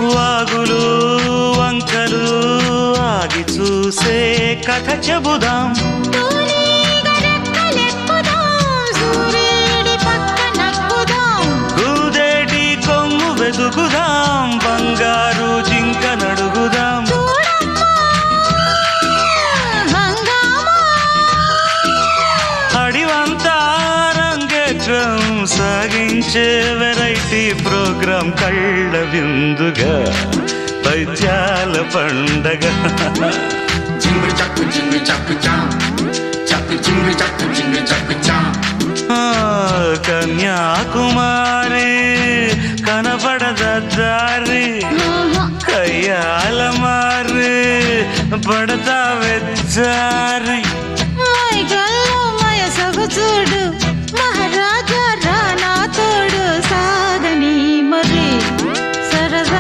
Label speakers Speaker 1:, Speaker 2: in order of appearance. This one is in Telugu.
Speaker 1: వాగులు వంకలు ఆగి చూసే కథ చెబుదాం. గూదేటి కొమ్ము వెతుకుదాం, బంగారు జింక నడుగుదాం. అడివంతా రంగేట్రం సాగించే వెరైటీ ప్రోగ్రాం కళ్ళ విందుగా పైత్యాల పండగ. కన్యాకుమారి కనపడద దారి, కయ్యాల మారి పడతా వెచ్చారి.